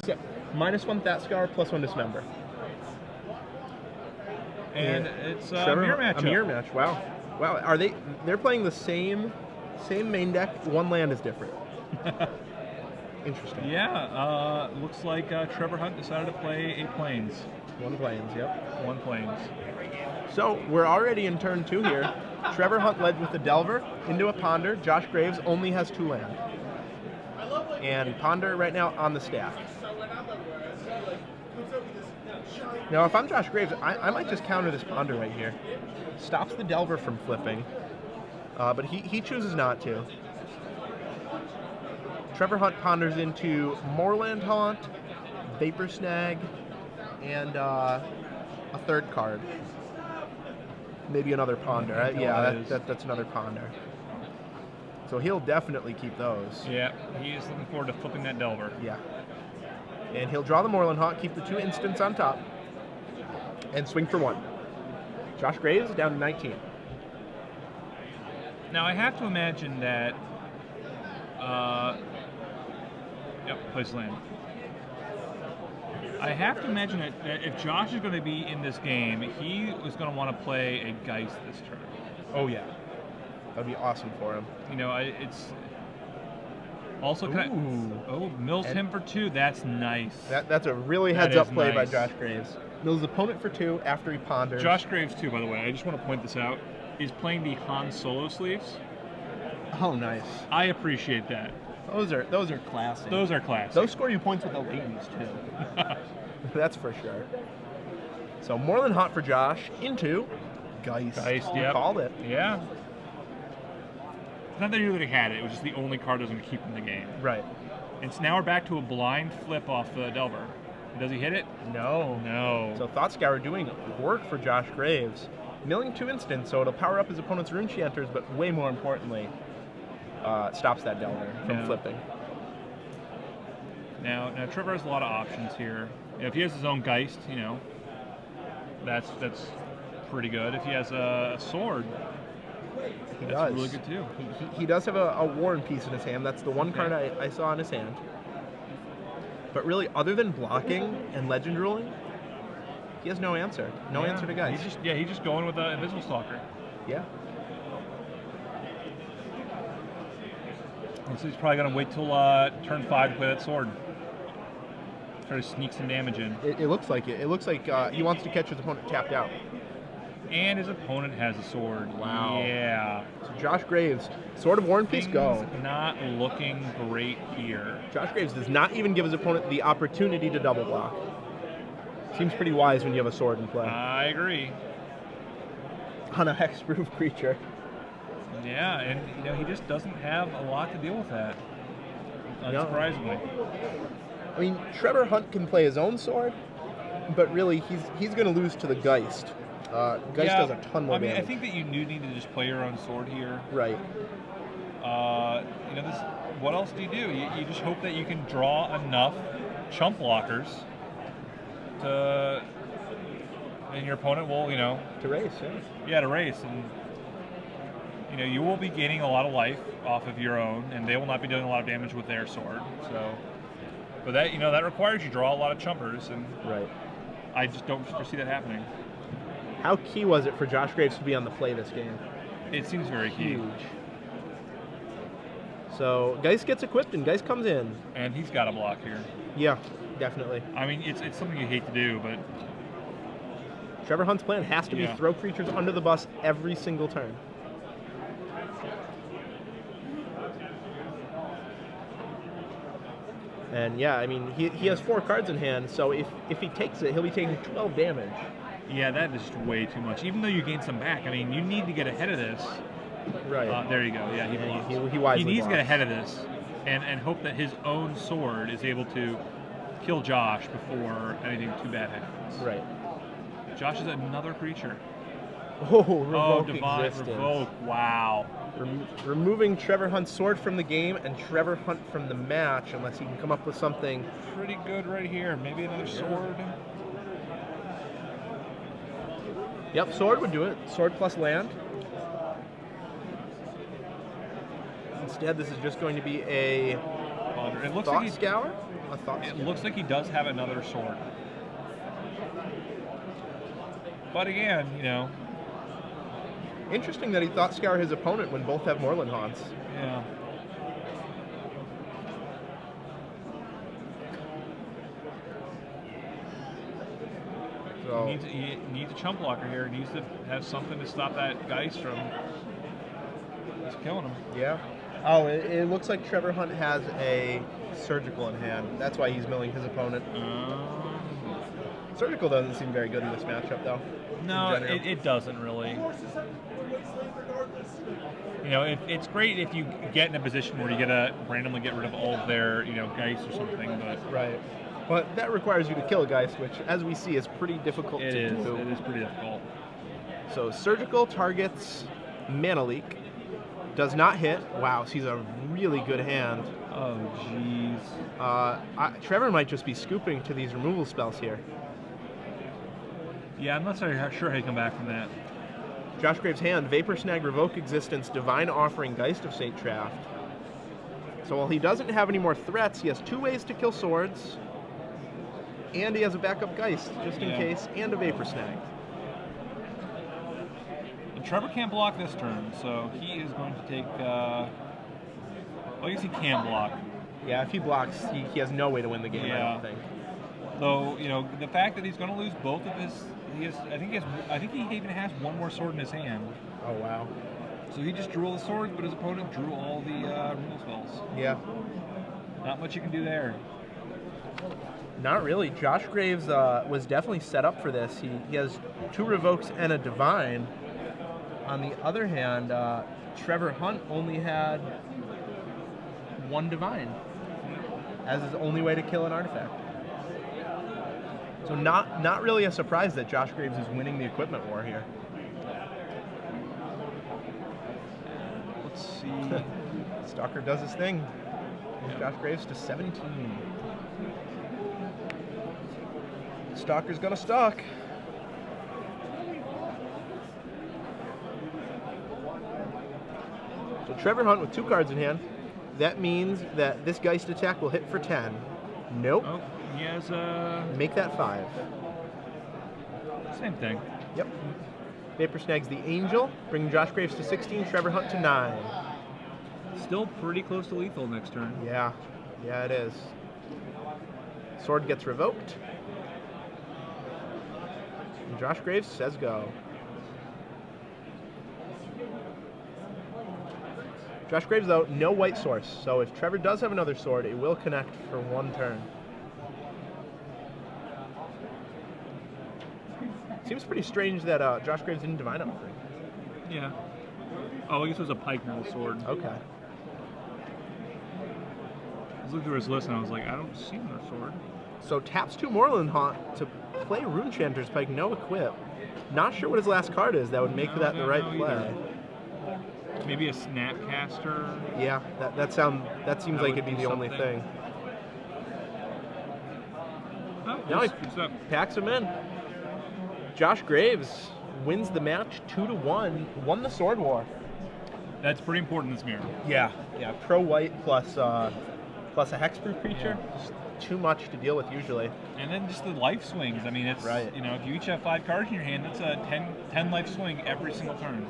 Yep. -1 Thatscar, +1 Dismember. And it's a Trevor, mirror match. A mirror match. Wow. Wow. Are they? They're playing the same main deck. One land is different. Interesting. Yeah. Looks like Trevor Hunt decided to play a Plains. One Plains. Yep. One Plains. So we're already in turn 2 here. Trevor Hunt led with a Delver into a Ponder. Josh Graves only has 2 land. And Ponder right now on the stack. Now, if I'm Josh Graves, I might just counter this Ponder right here. Stops the Delver from flipping, but he chooses not to. Trevor Hunt ponders into Moorland Haunt, Vapor Snag, and a 3rd card. Maybe another Ponder. Yeah, that's another Ponder. So he'll definitely keep those. Yeah, he is looking forward to flipping that Delver. Yeah. And he'll draw the Moorland Haunt, keep the 2 instants on top, and swing for 1. Josh Graves down to 19. Now I have to imagine that. Yep, place land. I have to imagine that if Josh is going to be in this game, he was going to want to play a Geist this turn. Oh yeah, that'd be awesome for him. You know, it's also mills him for 2. That's nice. That's a really heads-up play by Josh Graves. Mills opponent for 2 after he ponders. Josh Graves too, by the way. I just want to point this out. Is playing the Han Solo sleeves. Oh, nice. I appreciate that. Those are classic. Those are classic. Those score you points with the ladies too. That's for sure. So Moorland Haunt for Josh into Geist. Geist, yeah. Called it. Yeah. It's not that he really had it. It was just the only card that was going to keep him in the game. Right. And so now we're back to a blind flip off the Delver. Does he hit it? No. No. So Thought Scour doing work for Josh Graves. Milling 2 instants, so it'll power up his opponent's Rune Chanters, but way more importantly, stops that Delver from flipping. Now Trevor has a lot of options here. If he has his own Geist, you know, that's pretty good. If he has a sword, that's really good too. He does have a War and Peace in his hand. That's the one card I saw in his hand. But really, other than blocking and Legend ruling, he has no answer. No answer to Geist. He's just going with the Invisible Stalker. Yeah. And so he's probably going to wait till turn 5 to play that sword. Try to sneak some damage in. It looks like it. It looks like he wants to catch his opponent tapped out. And his opponent has a sword. Wow. Yeah. So Josh Graves, Sword of War and Peace, go. Not looking great here. Josh Graves does not even give his opponent the opportunity to double block. Seems pretty wise when you have a sword in play. I agree. On a hexproof creature. Yeah, and you know he just doesn't have a lot to deal with that. Unsurprisingly. I mean, Trevor Hunt can play his own sword, but really he's going to lose to the Geist. Geist does a ton more damage. I think that you do need to just play your own sword here. Right. You know, what else do? You just hope that you can draw enough chump blockers and your opponent will, you know, to race. Yeah, to race, and you know you will be gaining a lot of life off of your own, and they will not be doing a lot of damage with their sword. So, but that that requires you draw a lot of chumpers, and I just don't foresee that happening. How key was it for Josh Graves to be on the play this game? It seems very key. Huge. So Geist gets equipped and Geist comes in, and he's got a block here. Yeah, definitely. I mean, it's something you hate to do, but Trevor Hunt's plan has to be throw creatures under the bus every single turn. And yeah, I mean, he has 4 cards in hand, so if he takes it, he'll be taking 12 damage. Yeah, that is just way too much. Even though you gain some back, I mean, you need to get ahead of this. Right. There you go. Yeah, he blocks. He wisely needs blocks. to get ahead of this and hope that his own sword is able to kill Josh before anything too bad happens. Right. Josh is another creature. Oh, revoke divine existence. Revoke. Wow. Removing Trevor Hunt's sword from the game and Trevor Hunt from the match, unless he can come up with something pretty good right here. Maybe another sword. Yep, sword would do it. Sword plus land. Instead, this is just going to be a It looks Thought like Scour? A Thought it Scour. looks like he does have another sword. But again, you know. Interesting that he Thought Scour his opponent when both have Moorland Haunts. Yeah. So He needs a chump blocker here. He needs to have something to stop that Geist from just killing him. yeah. Oh, it looks like Trevor Hunt has a Surgical in hand. That's why he's milling his opponent. Surgical doesn't seem very good in this matchup, though. No, it doesn't really. You know, it's great if you get in a position where you get to randomly get rid of all of their, you know, Geist or something, but... Right. But that requires you to kill a Geist, which, as we see, is pretty difficult to do. It is pretty difficult. So, Surgical targets Mana Leak. Does not hit. Wow, she's a really good hand. Oh, jeez. Trevor might just be scooping to these removal spells here. Yeah, I'm not sure how you come back from that. Josh Graves' hand, Vapor Snag, Revoke Existence, Divine Offering, Geist of Saint Traft. So while he doesn't have any more threats, he has 2 ways to kill swords, and he has a backup Geist, just in case, and a Vapor Snag. And Trevor can't block this turn, so he is going to take... well, I guess he can block. Yeah, if he blocks, he has no way to win the game, I don't think. Though, you know, the fact that he's going to lose both of his... I think he even has one more sword in his hand. Oh, wow. So he just drew all the swords, but his opponent drew all the removal spells. Yeah. Not much you can do there. Not really. Josh Graves was definitely set up for this. He has 2 Revokes and a Divine. On the other hand, Trevor Hunt only had 1 Divine as his only way to kill an artifact. So not really a surprise that Josh Graves is winning the equipment war here. Let's see. Stalker does his thing. Josh Graves to 17. Stalker's gonna stalk. So Trevor Hunt with 2 cards in hand. That means that this Geist attack will hit for 10. Nope. Oh, he has a... Make that 5. Same thing. Yep. Vapor Snag's the Angel, bringing Josh Graves to 16, Trevor Hunt to 9. Still pretty close to lethal next turn. Yeah. Yeah, it is. Sword gets revoked. And Josh Graves says go. Josh Graves, though, no white source, so if Trevor does have another sword, it will connect for 1 turn. Seems pretty strange that Josh Graves didn't Divine Offering. Yeah. Oh, I guess it was a pike, not a sword. Okay. I was looking through his list and I was like, I don't see another sword. So taps 2 Moorland Haunt to play Runechanter's Pike, no equip. Not sure what his last card is that would make that the right play. Either. Maybe a Snapcaster. Yeah, that seems like it'd be the only thing. Oh, Now he packs him in. Josh Graves wins the match 2-1. Won the Sword War. That's pretty important in this mirror. Yeah. Pro white plus a hexproof creature. Just too much to deal with usually. And then just the life swings. I mean, it's right. You know, if you each have 5 cards in your hand, that's a 10 life swing every single turn.